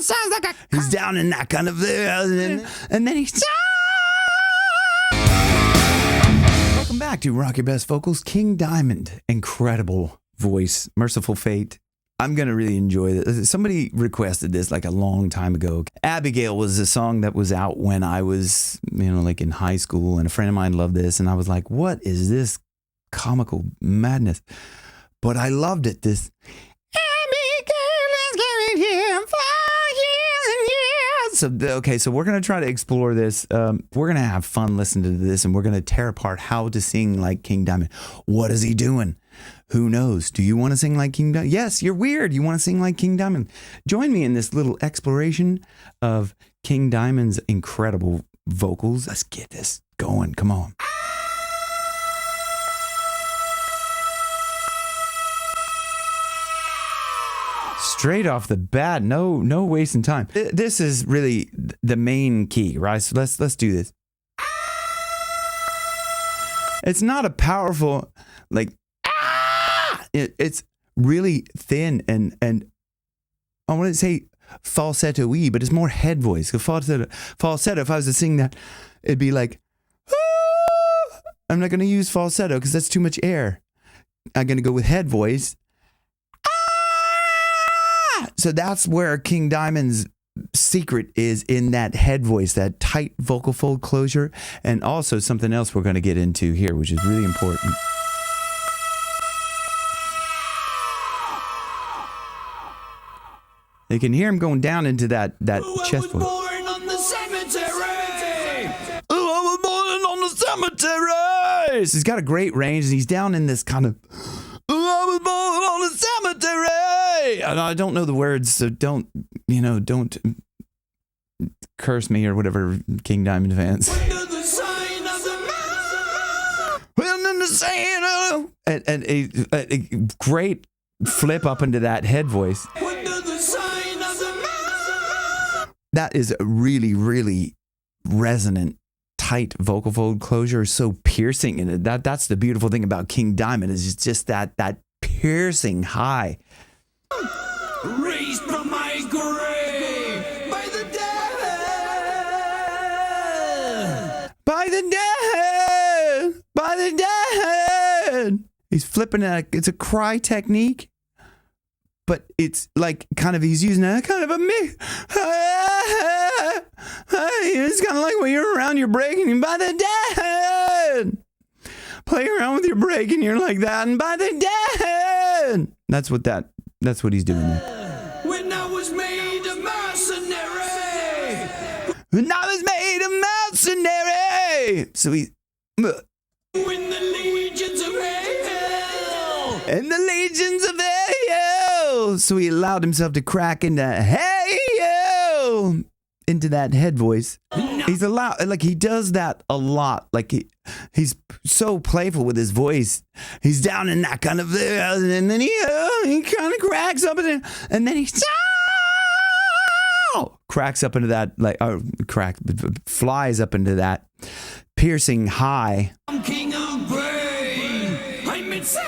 sounds like he's down in that kind of and then he's welcome back to Rock Your Best Vocals. King Diamond, incredible voice, Merciful Fate. I'm going to really enjoy this. Somebody requested this like a long time ago. Abigail was a song that was out when I was, like in high school, and a friend of mine loved this, and I was like, what is this comical madness? But I loved it. This Abigail is coming here for years and years. So we're going to try to explore this. We're going to have fun listening to this, and we're going to tear apart how to sing like King Diamond. What is he doing? Who knows? Do you want to sing like King Diamond? Yes, you're weird. You want to sing like King Diamond. Join me in this little exploration of King Diamond's incredible vocals. Let's get this going. Come on. Straight off the bat, no wasting time. This is really the main key, right? So let's do this. It's not a powerful it's really thin and I want to say falsetto-y, but it's more head voice. Falsetto, if I was to sing that, it'd be like, ah! I'm not going to use falsetto because that's too much air. I'm going to go with head voice. Ah! So that's where King Diamond's secret is, in that head voice, that tight vocal fold closure, and also something else we're going to get into here, which is really important. You can hear him going down into that chest voice. I was born on the cemetery. So he's got a great range, and he's down in this kind of, I was born on the cemetery. And I don't know the words, so don't curse me or whatever, King Diamond fans. And a great flip up into that head voice. That is a really, really resonant, tight vocal fold closure, so piercing. And that's the beautiful thing about King Diamond, is just that piercing high. Raised from my grave by the dead. By the dead. By the dead. He's flipping it. It's a cry technique. But it's like he's using a kind of a mix. It's kind of like when you're around, you're breaking by the dead. Play around with your breaking, you're like that, and by the dead. That's what he's doing there. When I was made a mercenary. When I was made a mercenary. So he. When the legions of hell. And the legions of hell. So he allowed himself to crack into into that head voice. He's allowed, he does that a lot. He's so playful with his voice. He's down in that kind of, and then he kind of cracks up and then he cracks up into that, flies up into that piercing high. I'm king of brain. I'm insane.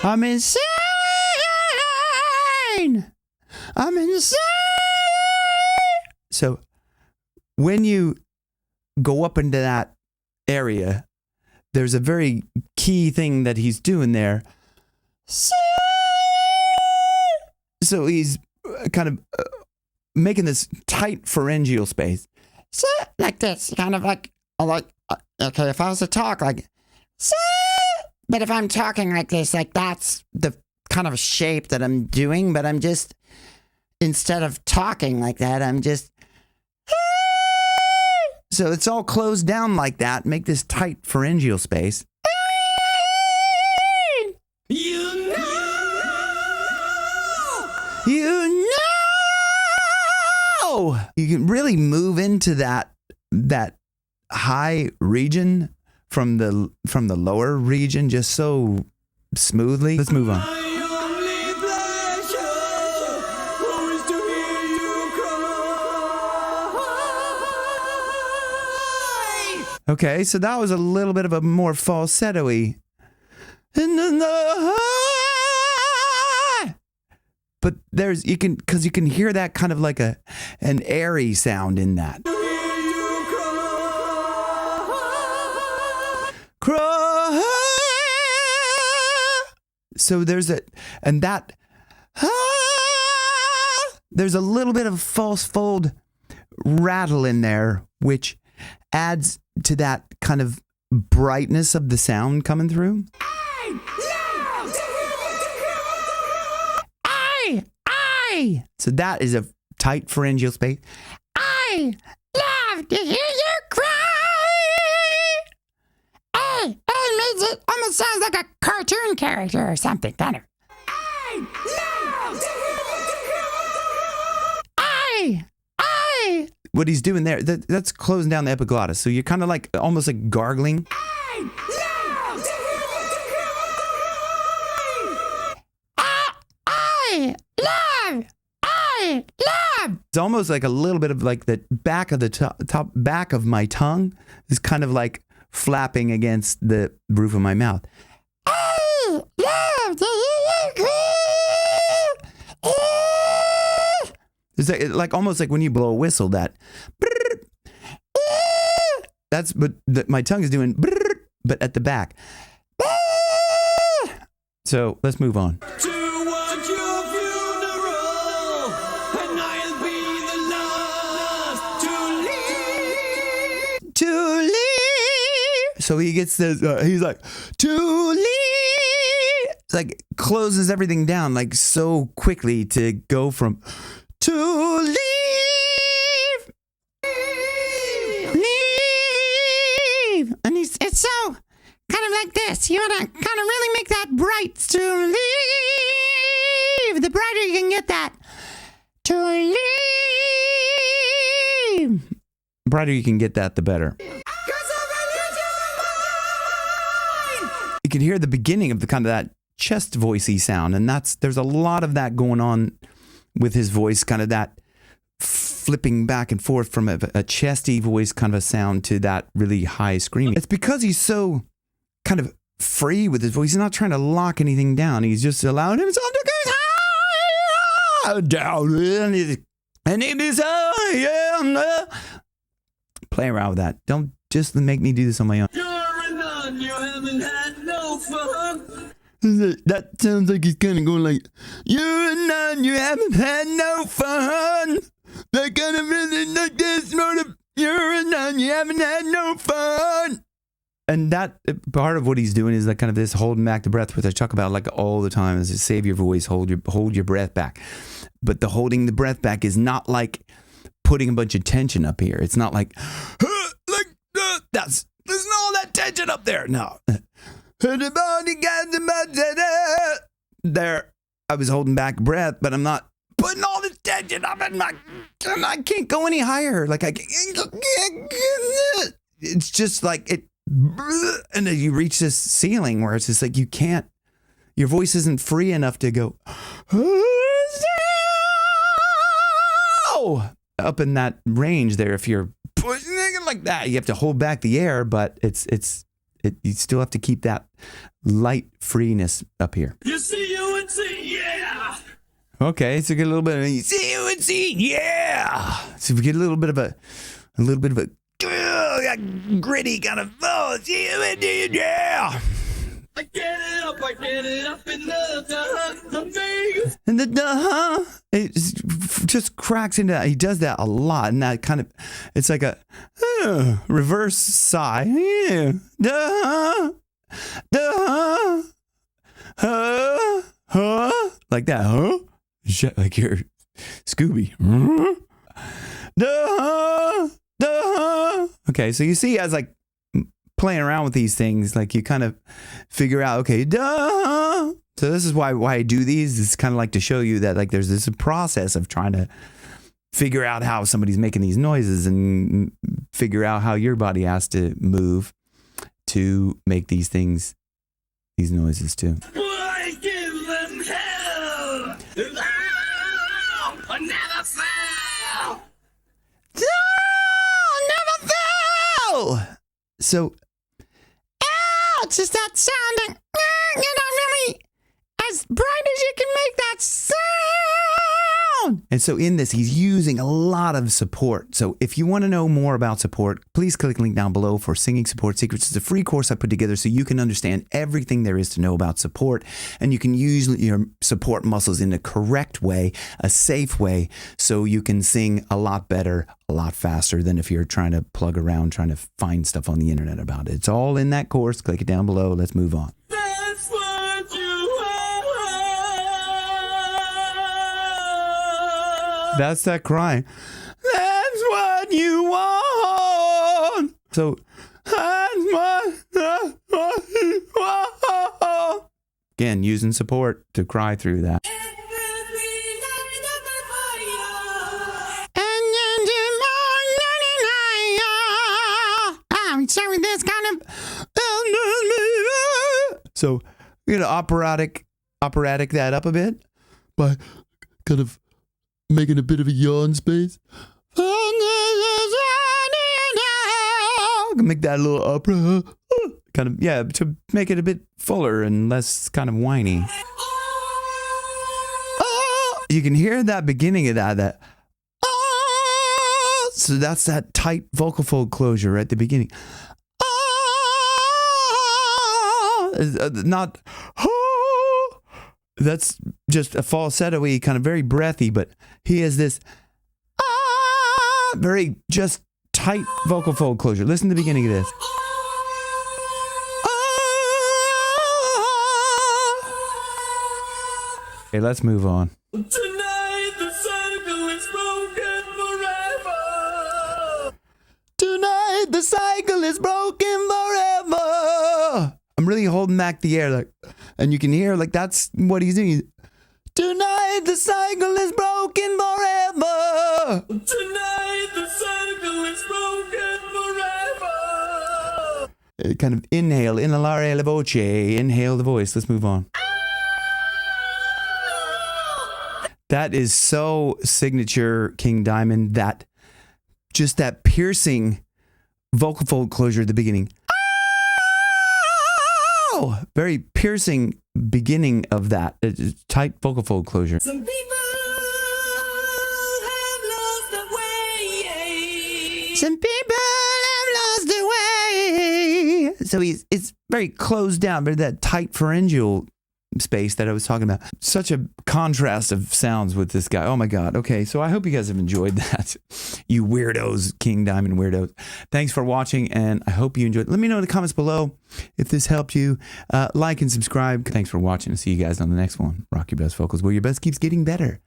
I'm insane. I'm insane. So when you go up into that area, there's a very key thing that he's doing there. So he's kind of making this tight pharyngeal space. Like this, kind of like, okay, if I was to talk but if I'm talking like this, that's the kind of shape that I'm doing, but I'm just, instead of talking like that, I'm just, so it's all closed down like that. Make this tight pharyngeal space. You know, you can really move into that high region from the lower region just so smoothly. Let's move on. Okay, so that was a little bit of a more falsetto-y. But because you can hear that kind of like an airy sound in that. Cry. So there's there's a little bit of false fold rattle in there, which adds to that kind of brightness of the sound coming through. So that is a tight pharyngeal space. I love to hear you cry. It means it almost sounds like a cartoon character or something, kind of. I what he's doing there, that's closing down the epiglottis. So you're kind of like almost like gargling. I love. It's almost like a little bit of like the back of the top back of my tongue is kind of like flapping against the roof of my mouth. I love to hear you cry. It's like almost like when you blow a whistle. That's what my tongue is doing, but at the back. So let's move on. To leave. So he gets this, he's like, to leave. It's like closes everything down like so quickly to go from to leave. Leave. And it's so kind of like this. You want to kind of really make that bright. To leave. The brighter you can get that. To leave. The brighter you can get that, the better. You can hear the beginning of the kind of that chest voicey sound, and there's a lot of that going on with his voice, kind of that flipping back and forth from a chesty voice kind of a sound to that really high screaming. It's because he's so kind of free with his voice. He's not trying to lock anything down. He's just allowing himself to go high down, and it is play around with that. Don't just make me do this on my own. You're a nun, you haven't had no fun. That sounds like he's kind of going like, you're a nun, you haven't had no fun. That kind of really like this sort of, you're a nun, you haven't had no fun. And that part of what he's doing is like kind of this holding back the breath, which I talk about like all the time, is to save your voice, hold your breath back. But the holding the breath back is not like putting a bunch of tension up here. It's not like there's all that tension up there. No. There, I was holding back breath, but I'm not putting all the tension up in my. I can't go any higher. Like it's just like it, and then you reach this ceiling where it's just like you can't. Your voice isn't free enough to go up in that range there. If you're pushing it like that, you have to hold back the air, but you still have to keep that light freeness up here. You see you and see, yeah. Okay, so get a little bit of see you and see, yeah. So we get a little bit of a gritty kind of see you and see, yeah. I get it up in the Vegas. And the it just cracks into that. He does that a lot, and that kind of, it's like a reverse sigh. Yeah. Like that, huh? Like you're Scooby. Okay, so you see as like playing around with these things, like you kind of figure out, okay, so this is why I do these. It's kind of like to show you that like there's this process of trying to figure out how somebody's making these noises and figure out how your body has to move to make these noises too. I give them hell. I never fail. Never fail. So, It's just that sounding. You're not really as bright as you can make that sound. on. And so in this, he's using a lot of support. So if you want to know more about support, please click the link down below for Singing Support Secrets. It's a free course I put together so you can understand everything there is to know about support. And you can use your support muscles in the correct way, a safe way, so you can sing a lot better, a lot faster than if you're trying to plug around, trying to find stuff on the internet about it. It's all in that course. Click it down below. Let's move on. That's what you are. That's that crying. That's what you want. So, that's what you want. Again, using support to cry through that. So this kind of So we're gonna operatic that up a bit by kind of making a bit of a yawn space. Make that a little opera, kind of, yeah, to make it a bit fuller and less kind of whiny. You can hear that beginning of that. So that's that tight vocal fold closure at the beginning. Not, that's just a falsetto-y, kind of very breathy, but he has this very just tight vocal fold closure. Listen to the beginning of this. Okay, let's move on. Tonight the cycle is broken forever. Tonight the cycle is broken forever. I'm really holding back the air, like, and you can hear like that's what he's doing. Tonight the cycle is broken forever. Tonight the cycle is broken forever. Kind of inhalare la voce, inhale the voice. Let's move on. That is so signature King Diamond, that just that piercing vocal fold closure at the beginning. Oh, very piercing beginning of that. Tight vocal fold closure. Some people have lost their way. some people have lost their way. So it's very closed down, but that tight pharyngeal space that I was talking about. Such a contrast of sounds with this guy. Oh my God. Okay. So I hope you guys have enjoyed that. You weirdos, King Diamond weirdos. Thanks for watching, and I hope you enjoyed. Let me know in the comments below if this helped you. Like and subscribe. Thanks for watching. I'll see you guys on the next one. Rock your best vocals where your best keeps getting better.